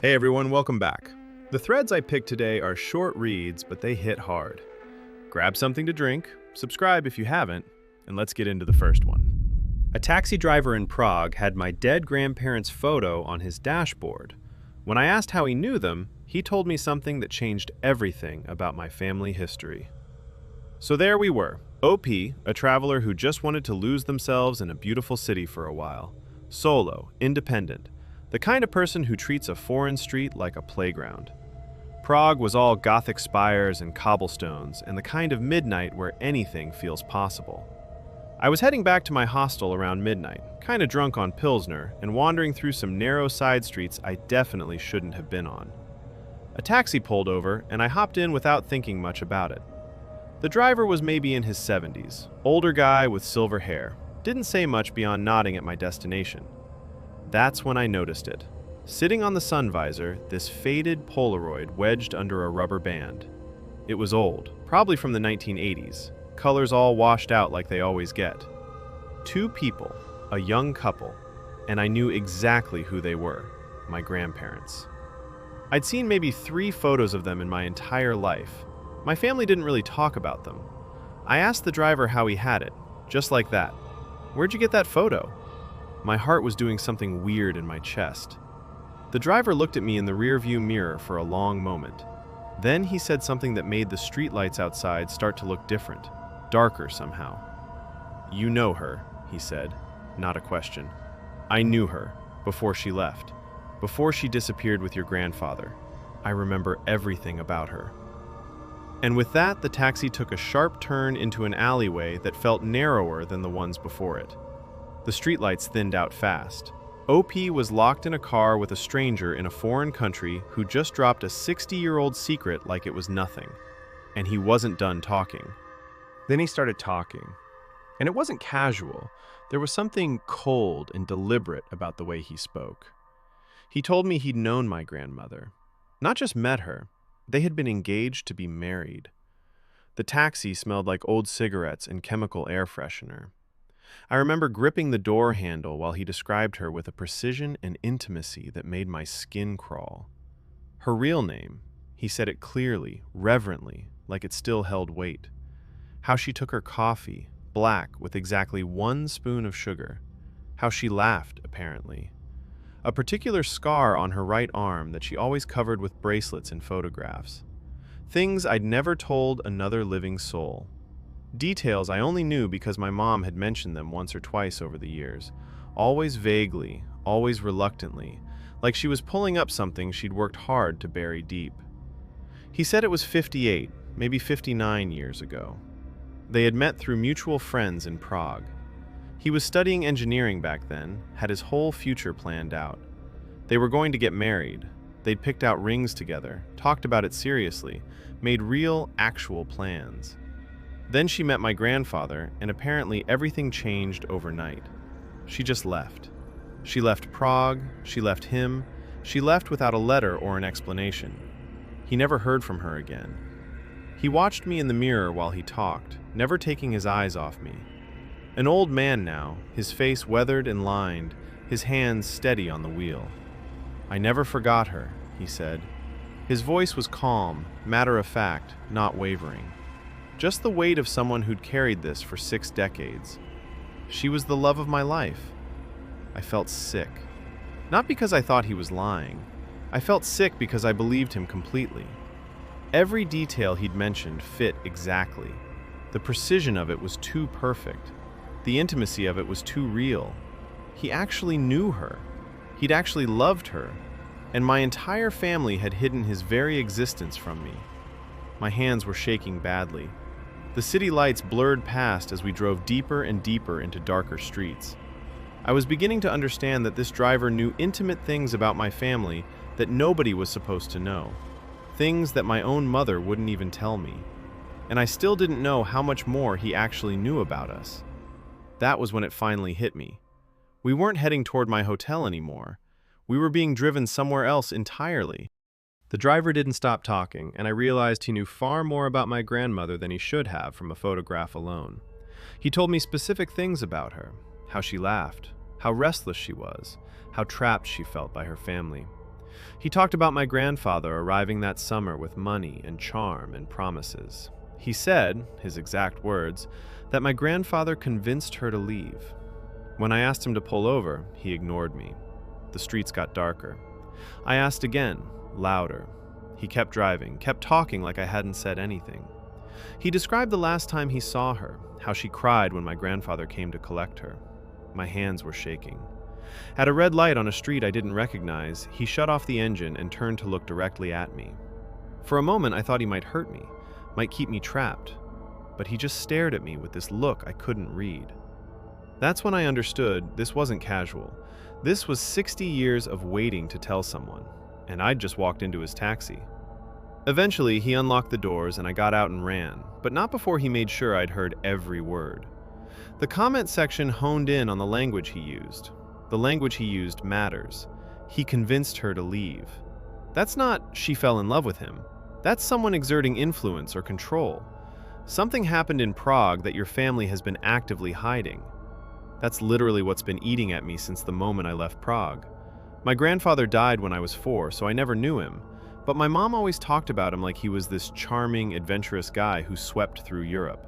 Hey everyone, welcome back. The threads I picked today are short reads, but they hit hard. Grab something to drink, subscribe if you haven't, and let's get into the first one. A taxi driver in Prague had my dead grandparents' photo on his dashboard. When I asked how he knew them, he told me something that changed everything about my family history. So there we were, OP, a traveler who just wanted to lose themselves in a beautiful city for a while. Solo, independent. The kind of person who treats a foreign street like a playground. Prague was all Gothic spires and cobblestones, and the kind of midnight where anything feels possible. I was heading back to my hostel around midnight, kind of drunk on Pilsner, and wandering through some narrow side streets I definitely shouldn't have been on. A taxi pulled over, and I hopped in without thinking much about it. The driver was maybe in his 70s, older guy with silver hair. Didn't say much beyond nodding at my destination. That's when I noticed it. Sitting on the sun visor, this faded Polaroid wedged under a rubber band. It was old, probably from the 1980s, colors all washed out like they always get. Two people, a young couple, and I knew exactly who they were, my grandparents. I'd seen maybe 3 photos of them in my entire life. My family didn't really talk about them. I asked the driver how he had it, just like that. "Where'd you get that photo?" My heart was doing something weird in my chest. The driver looked at me in the rearview mirror for a long moment. Then he said something that made the streetlights outside start to look different, darker somehow. "You know her," he said, not a question. "I knew her, before she left, before she disappeared with your grandfather. I remember everything about her." And with that, the taxi took a sharp turn into an alleyway that felt narrower than the ones before it. The streetlights thinned out fast. OP was locked in a car with a stranger in a foreign country who just dropped a 60-year-old secret like it was nothing. And he wasn't done talking. Then he started talking. And it wasn't casual. There was something cold and deliberate about the way he spoke. He told me he'd known my grandmother. Not just met her. They had been engaged to be married. The taxi smelled like old cigarettes and chemical air freshener. I remember gripping the door handle while he described her with a precision and intimacy that made my skin crawl. Her real name, he said it clearly, reverently, like it still held weight. How she took her coffee, black with exactly 1 spoon of sugar. How she laughed, apparently. A particular scar on her right arm that she always covered with bracelets and photographs. Things I'd never told another living soul. Details I only knew because my mom had mentioned them once or twice over the years, always vaguely, always reluctantly, like she was pulling up something she'd worked hard to bury deep. He said it was 58, maybe 59 years ago. They had met through mutual friends in Prague. He was studying engineering back then, had his whole future planned out. They were going to get married. They'd picked out rings together, talked about it seriously, made real, actual plans. Then she met my grandfather, and apparently everything changed overnight. She just left. She left Prague, she left him, she left without a letter or an explanation. He never heard from her again. He watched me in the mirror while he talked, never taking his eyes off me. An old man now, his face weathered and lined, his hands steady on the wheel. "I never forgot her," he said. His voice was calm, matter-of-fact, not wavering. Just the weight of someone who'd carried this for 6 decades. She was the love of my life. I felt sick. Not because I thought he was lying. I felt sick because I believed him completely. Every detail he'd mentioned fit exactly. The precision of it was too perfect. The intimacy of it was too real. He actually knew her. He'd actually loved her. And my entire family had hidden his very existence from me. My hands were shaking badly. The city lights blurred past as we drove deeper and deeper into darker streets. I was beginning to understand that this driver knew intimate things about my family that nobody was supposed to know. Things that my own mother wouldn't even tell me. And I still didn't know how much more he actually knew about us. That was when it finally hit me. We weren't heading toward my hotel anymore. We were being driven somewhere else entirely. The driver didn't stop talking, and I realized he knew far more about my grandmother than he should have from a photograph alone. He told me specific things about her, how she laughed, how restless she was, how trapped she felt by her family. He talked about my grandfather arriving that summer with money and charm and promises. He said, his exact words, that my grandfather convinced her to leave. When I asked him to pull over, he ignored me. The streets got darker. I asked again, louder. He kept driving, kept talking like I hadn't said anything. He described the last time he saw her, how she cried when my grandfather came to collect her. My hands were shaking. At a red light on a street I didn't recognize, he shut off the engine and turned to look directly at me. For a moment I thought he might hurt me, might keep me trapped, but he just stared at me with this look I couldn't read. That's when I understood this wasn't casual. This was 60 years of waiting to tell someone, and I'd just walked into his taxi. Eventually, he unlocked the doors and I got out and ran, but not before he made sure I'd heard every word. The comment section honed in on the language he used. The language he used matters. He convinced her to leave. That's not she fell in love with him. That's someone exerting influence or control. Something happened in Prague that your family has been actively hiding. That's literally what's been eating at me since the moment I left Prague. My grandfather died when I was 4, so I never knew him, but my mom always talked about him like he was this charming, adventurous guy who swept through Europe.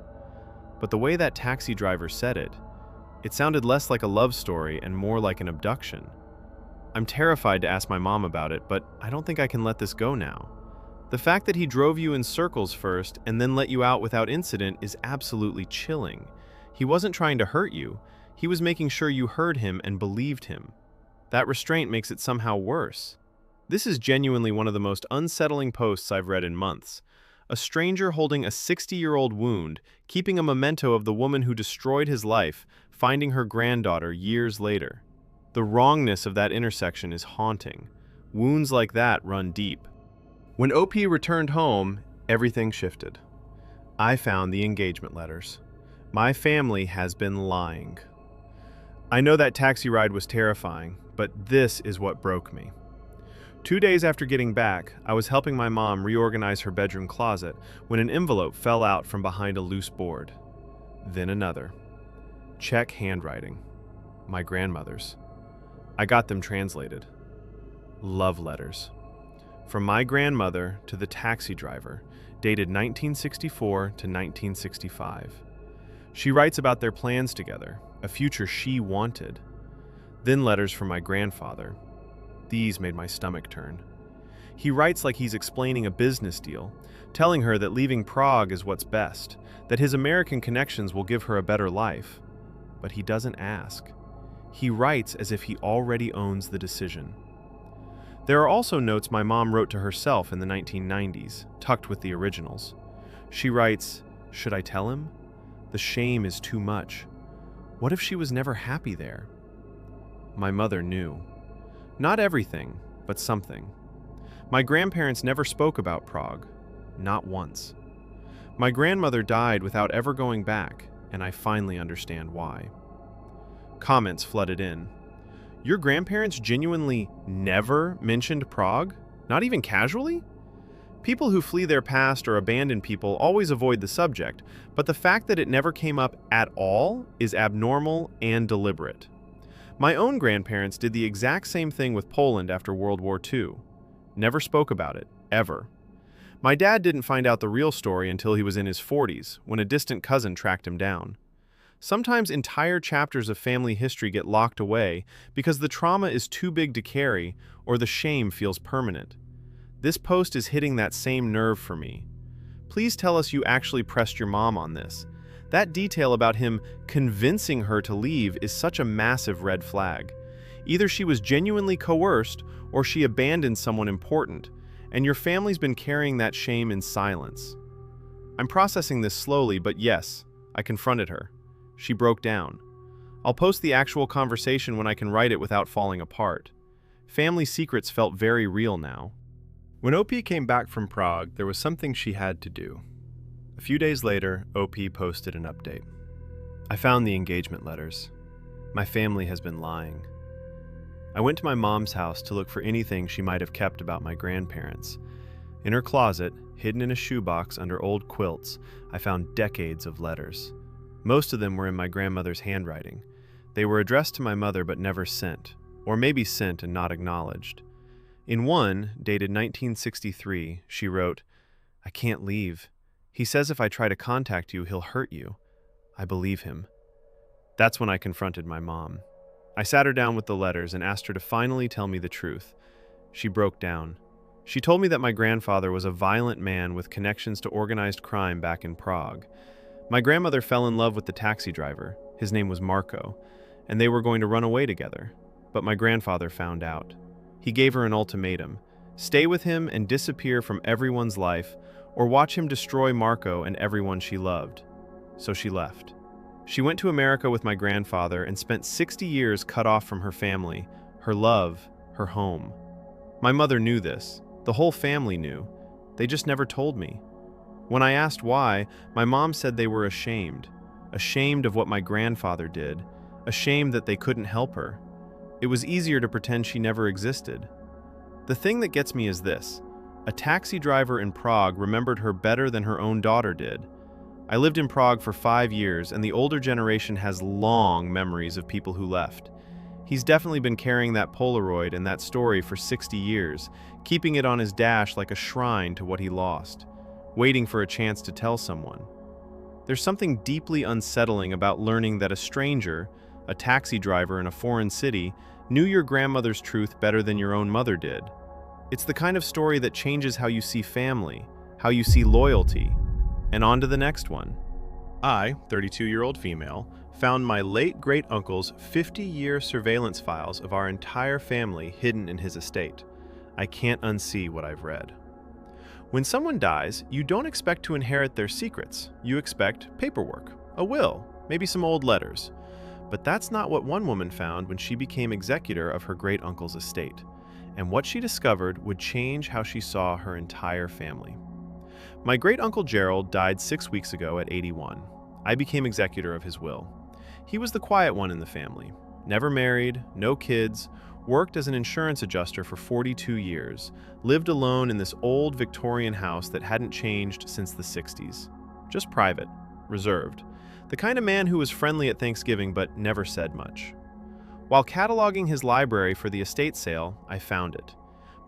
But the way that taxi driver said it, it sounded less like a love story and more like an abduction. I'm terrified to ask my mom about it, but I don't think I can let this go now. The fact that he drove you in circles first and then let you out without incident is absolutely chilling. He wasn't trying to hurt you. He was making sure you heard him and believed him. That restraint makes it somehow worse. This is genuinely one of the most unsettling posts I've read in months. A stranger holding a 60-year-old wound, keeping a memento of the woman who destroyed his life, finding her granddaughter years later. The wrongness of that intersection is haunting. Wounds like that run deep. When OP returned home, everything shifted. I found the engagement letters. My family has been lying. I know that taxi ride was terrifying, but this is what broke me. 2 days after getting back, I was helping my mom reorganize her bedroom closet when an envelope fell out from behind a loose board. Then another. Czech handwriting. My grandmother's. I got them translated. Love letters. From my grandmother to the taxi driver, dated 1964 to 1965. She writes about their plans together, a future she wanted. Then letters from my grandfather. These made my stomach turn. He writes like he's explaining a business deal, telling her that leaving Prague is what's best, that his American connections will give her a better life. But he doesn't ask. He writes as if he already owns the decision. There are also notes my mom wrote to herself in the 1990s, tucked with the originals. She writes, "Should I tell him? The shame is too much. What if she was never happy there?" My mother knew. Not everything, but something. My grandparents never spoke about Prague. Not once. My grandmother died without ever going back, and I finally understand why. Comments flooded in. Your grandparents genuinely never mentioned Prague? Not even casually? People who flee their past or abandon people always avoid the subject, but the fact that it never came up at all is abnormal and deliberate. My own grandparents did the exact same thing with Poland after World War II. Never spoke about it, ever. My dad didn't find out the real story until he was in his 40s, when a distant cousin tracked him down. Sometimes entire chapters of family history get locked away because the trauma is too big to carry or the shame feels permanent. This post is hitting that same nerve for me. Please tell us you actually pressed your mom on this. That detail about him convincing her to leave is such a massive red flag. Either she was genuinely coerced or she abandoned someone important, and your family's been carrying that shame in silence. I'm processing this slowly, but yes, I confronted her. She broke down. I'll post the actual conversation when I can write it without falling apart. Family secrets felt very real now. When OP came back from Prague, there was something she had to do. A few days later, OP posted an update. I found the engagement letters. My family has been lying. I went to my mom's house to look for anything she might have kept about my grandparents. In her closet, hidden in a shoebox under old quilts, I found decades of letters. Most of them were in my grandmother's handwriting. They were addressed to my mother but never sent, or maybe sent and not acknowledged. In one, dated 1963, she wrote, "I can't leave. He says if I try to contact you, he'll hurt you. I believe him." That's when I confronted my mom. I sat her down with the letters and asked her to finally tell me the truth. She broke down. She told me that my grandfather was a violent man with connections to organized crime back in Prague. My grandmother fell in love with the taxi driver. His name was Marco, and they were going to run away together. But my grandfather found out. He gave her an ultimatum: stay with him and disappear from everyone's life, or watch him destroy Marco and everyone she loved. So she left. She went to America with my grandfather and spent 60 years cut off from her family, her love, her home. My mother knew this. The whole family knew. They just never told me. When I asked why, my mom said they were ashamed. Ashamed of what my grandfather did. Ashamed that they couldn't help her. It was easier to pretend she never existed. The thing that gets me is this: a taxi driver in Prague remembered her better than her own daughter did. I lived in Prague for 5 years, and the older generation has long memories of people who left. He's definitely been carrying that Polaroid and that story for 60 years, keeping it on his dash like a shrine to what he lost, waiting for a chance to tell someone. There's something deeply unsettling about learning that a stranger, a taxi driver in a foreign city, knew your grandmother's truth better than your own mother did. It's the kind of story that changes how you see family, how you see loyalty. And on to the next one. I, 32-year-old female, found my late great-uncle's 50-year surveillance files of our entire family hidden in his estate. I can't unsee what I've read. When someone dies, you don't expect to inherit their secrets. You expect paperwork, a will, maybe some old letters. But that's not what one woman found when she became executor of her great-uncle's estate. And what she discovered would change how she saw her entire family. My great-uncle Gerald died 6 weeks ago at 81. I became executor of his will. He was the quiet one in the family. Never married, no kids, worked as an insurance adjuster for 42 years, lived alone in this old Victorian house that hadn't changed since the 60s. Just private, reserved. The kind of man who was friendly at Thanksgiving but never said much. While cataloging his library for the estate sale, I found it.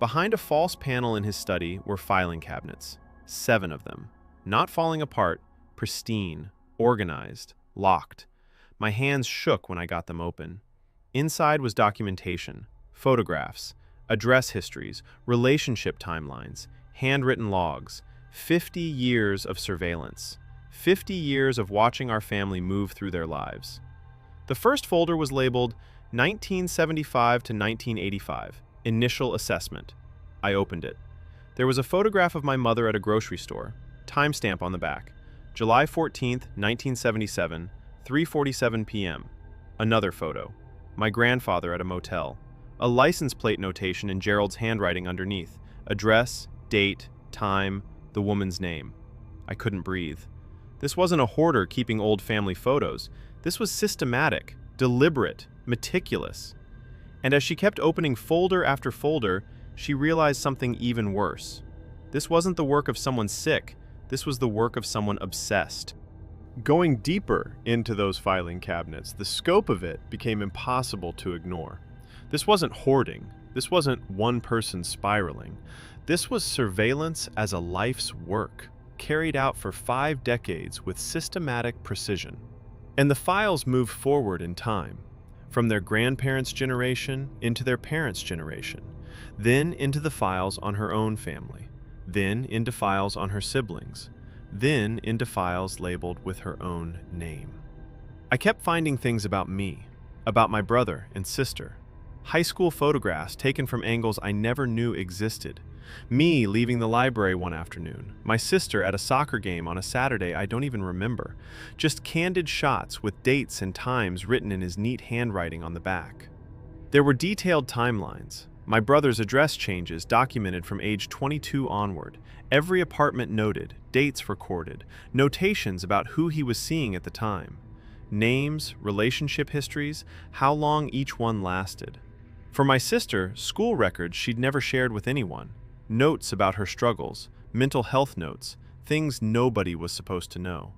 Behind a false panel in his study were filing cabinets. 7 of them. Not falling apart, pristine, organized, locked. My hands shook when I got them open. Inside was documentation, photographs, address histories, relationship timelines, handwritten logs, 50 years of surveillance, 50 years of watching our family move through their lives. The first folder was labeled 1975 to 1985, Initial Assessment. I opened it. There was a photograph of my mother at a grocery store, timestamp on the back, July 14th, 1977, 3:47 p.m. Another photo, my grandfather at a motel, a license plate notation in Gerald's handwriting underneath, address, date, time, the woman's name. I couldn't breathe. This wasn't a hoarder keeping old family photos. This was systematic, deliberate, meticulous. And as she kept opening folder after folder, she realized something even worse. This wasn't the work of someone sick. This was the work of someone obsessed. Going deeper into those filing cabinets, the scope of it became impossible to ignore. This wasn't hoarding. This wasn't one person spiraling. This was surveillance as a life's work, carried out for 5 decades with systematic precision. And the files moved forward in time, from their grandparents' generation into their parents' generation, then into the files on her own family, then into files on her siblings, then into files labeled with her own name. I kept finding things about me, about my brother and sister, high school photographs taken from angles I never knew existed, me leaving the library one afternoon, my sister at a soccer game on a Saturday I don't even remember, just candid shots with dates and times written in his neat handwriting on the back. There were detailed timelines, my brother's address changes documented from age 22 onward, every apartment noted, dates recorded, notations about who he was seeing at the time, names, relationship histories, how long each one lasted. For my sister, school records she'd never shared with anyone, notes about her struggles, mental health notes, things nobody was supposed to know.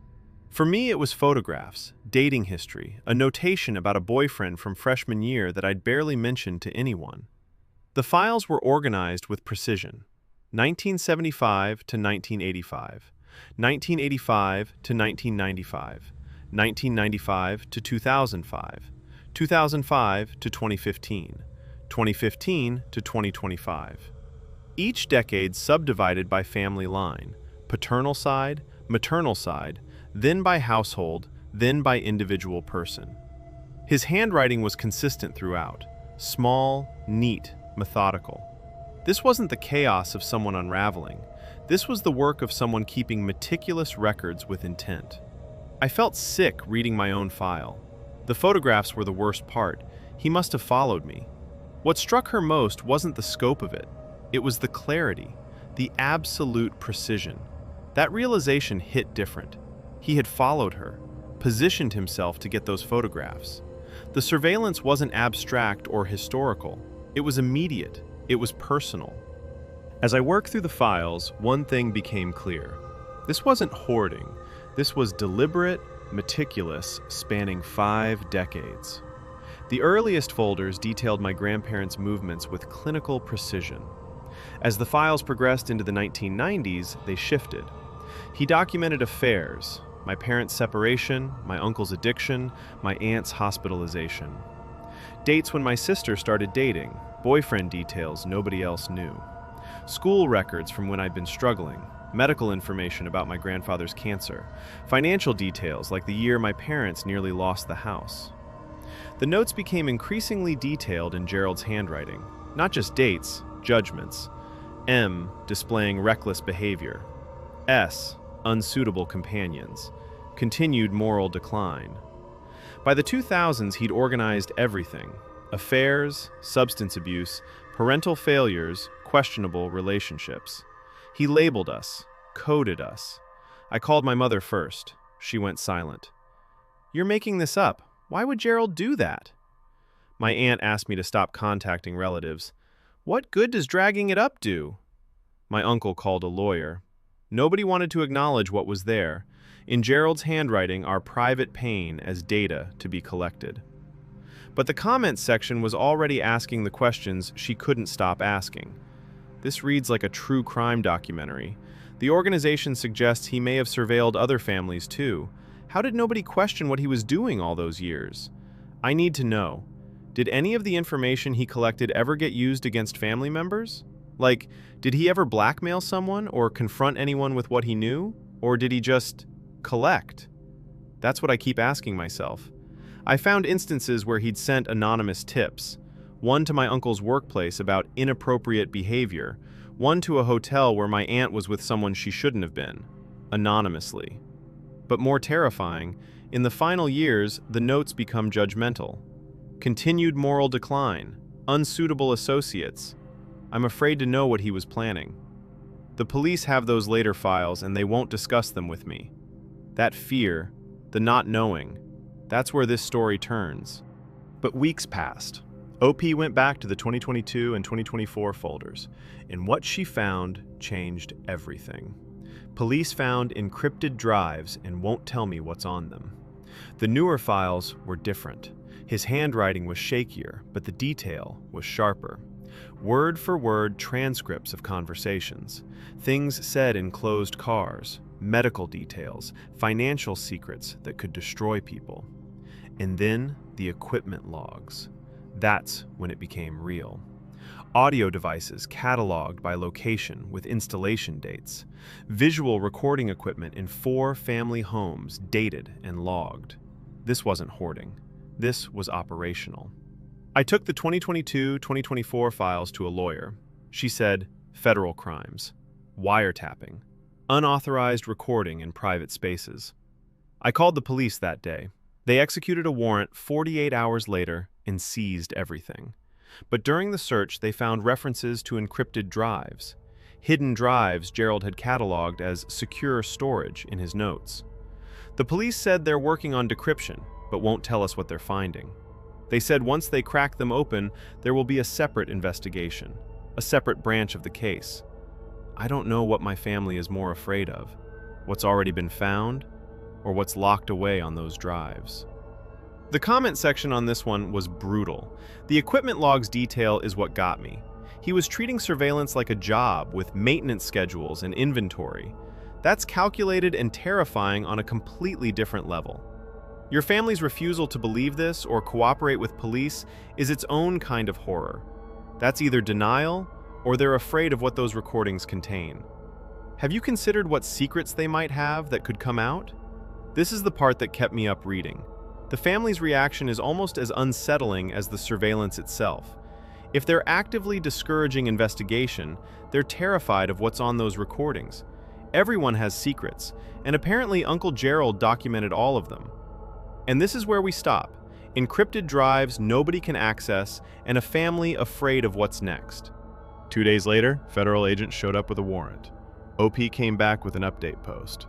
For me, it was photographs, dating history, a notation about a boyfriend from freshman year that I'd barely mentioned to anyone. The files were organized with precision. 1975 to 1985, 1985 to 1995, 1995 to 2005, 2005 to 2015, 2015 to 2025. Each decade subdivided by family line, paternal side, maternal side, then by household, then by individual person. His handwriting was consistent throughout, small, neat, methodical. This wasn't the chaos of someone unraveling. This was the work of someone keeping meticulous records with intent. I felt sick reading my own file. The photographs were the worst part. He must have followed me. What struck her most wasn't the scope of it. It was the clarity, the absolute precision. That realization hit different. He had followed her, positioned himself to get those photographs. The surveillance wasn't abstract or historical. It was immediate. It was personal. As I worked through the files, one thing became clear. This wasn't hoarding. This was deliberate, meticulous, spanning 5 decades. The earliest folders detailed my grandparents' movements with clinical precision. As the files progressed into the 1990s, they shifted. He documented affairs, my parents' separation, my uncle's addiction, my aunt's hospitalization. Dates when my sister started dating, boyfriend details nobody else knew. School records from when I'd been struggling, medical information about my grandfather's cancer, financial details like the year my parents nearly lost the house. The notes became increasingly detailed in Gerald's handwriting, not just dates, judgments. M, displaying reckless behavior. S, unsuitable companions. Continued moral decline. By the 2000s, he'd organized everything: affairs, substance abuse, parental failures, questionable relationships. He labeled us, coded us. I called my mother first. She went silent. "You're making this up. Why would Gerald do that?" My aunt asked me to stop contacting relatives. "What good does dragging it up do?" My uncle called a lawyer. Nobody wanted to acknowledge what was there. In Gerald's handwriting, our private pain as data to be collected. But the comments section was already asking the questions she couldn't stop asking. This reads like a true crime documentary. The organization suggests he may have surveilled other families too. How did nobody question what he was doing all those years? I need to know. Did any of the information he collected ever get used against family members? Like, did he ever blackmail someone or confront anyone with what he knew? Or did he just collect? That's what I keep asking myself. I found instances where he'd sent anonymous tips. One to my uncle's workplace about inappropriate behavior. One to a hotel where my aunt was with someone she shouldn't have been. Anonymously. But more terrifying, in the final years, the notes become judgmental. Continued moral decline. Unsuitable associates. I'm afraid to know what he was planning. The police have those later files and they won't discuss them with me. That fear, the not knowing, that's where this story turns. But weeks passed. OP went back to the 2022 and 2024 folders, and what she found changed everything. Police found encrypted drives and won't tell me what's on them. The newer files were different. His handwriting was shakier, but the detail was sharper. Word for word transcripts of conversations, things said in closed cars, medical details, financial secrets that could destroy people. And then the equipment logs. That's when it became real. Audio devices cataloged by location with installation dates. Visual recording equipment in 4 family homes dated and logged. This wasn't hoarding. This was operational. I took the 2022-2024 files to a lawyer. She said, federal crimes, wiretapping, unauthorized recording in private spaces. I called the police that day. They executed a warrant 48 hours later and seized everything. But during the search, they found references to encrypted drives, hidden drives Gerald had cataloged as secure storage in his notes. The police said they're working on decryption, but won't tell us what they're finding. They said once they crack them open, there will be a separate investigation, a separate branch of the case. I don't know what my family is more afraid of, what's already been found, or what's locked away on those drives. The comment section on this one was brutal. The equipment logs detail is what got me. He was treating surveillance like a job with maintenance schedules and inventory. That's calculated and terrifying on a completely different level. Your family's refusal to believe this or cooperate with police is its own kind of horror. That's either denial or they're afraid of what those recordings contain. Have you considered what secrets they might have that could come out? This is the part that kept me up reading. The family's reaction is almost as unsettling as the surveillance itself. If they're actively discouraging investigation, they're terrified of what's on those recordings. Everyone has secrets, and apparently Uncle Gerald documented all of them. And this is where we stop. Encrypted drives nobody can access, and a family afraid of what's next. 2 days later, federal agents showed up with a warrant. OP came back with an update post.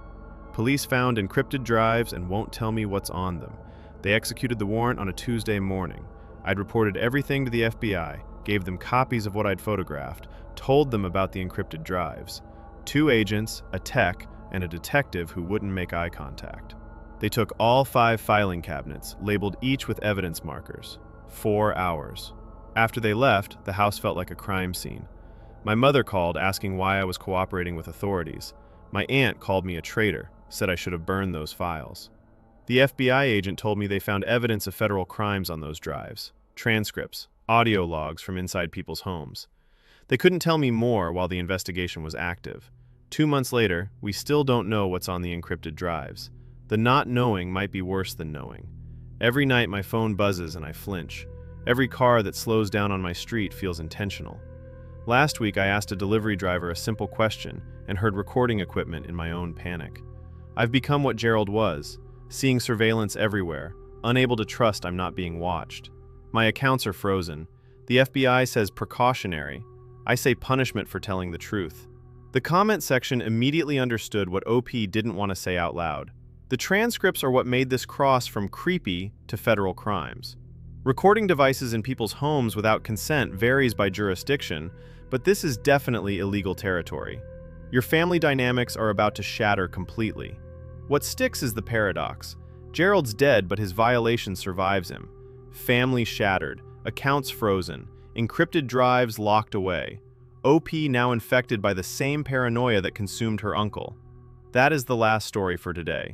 Police found encrypted drives and won't tell me what's on them. They executed the warrant on a Tuesday morning. I'd reported everything to the FBI, gave them copies of what I'd photographed, told them about the encrypted drives. 2 agents, a tech, and a detective who wouldn't make eye contact. They took all 5 filing cabinets, labeled each with evidence markers. 4 hours. After they left, the house felt like a crime scene. My mother called asking why I was cooperating with authorities. My aunt called me a traitor, said I should have burned those files. The FBI agent told me they found evidence of federal crimes on those drives, transcripts, audio logs from inside people's homes. They couldn't tell me more while the investigation was active. 2 months later, we still don't know what's on the encrypted drives. The not knowing might be worse than knowing. Every night my phone buzzes and I flinch. Every car that slows down on my street feels intentional. Last week I asked a delivery driver a simple question and heard recording equipment in my own panic. I've become what Gerald was, seeing surveillance everywhere, unable to trust I'm not being watched. My accounts are frozen. The FBI says precautionary. I say punishment for telling the truth. The comment section immediately understood what OP didn't want to say out loud. The transcripts are what made this cross from creepy to federal crimes. Recording devices in people's homes without consent varies by jurisdiction, but this is definitely illegal territory. Your family dynamics are about to shatter completely. What sticks is the paradox. Gerald's dead, but his violation survives him. Family shattered, accounts frozen, encrypted drives locked away. OP now infected by the same paranoia that consumed her uncle. That is the last story for today.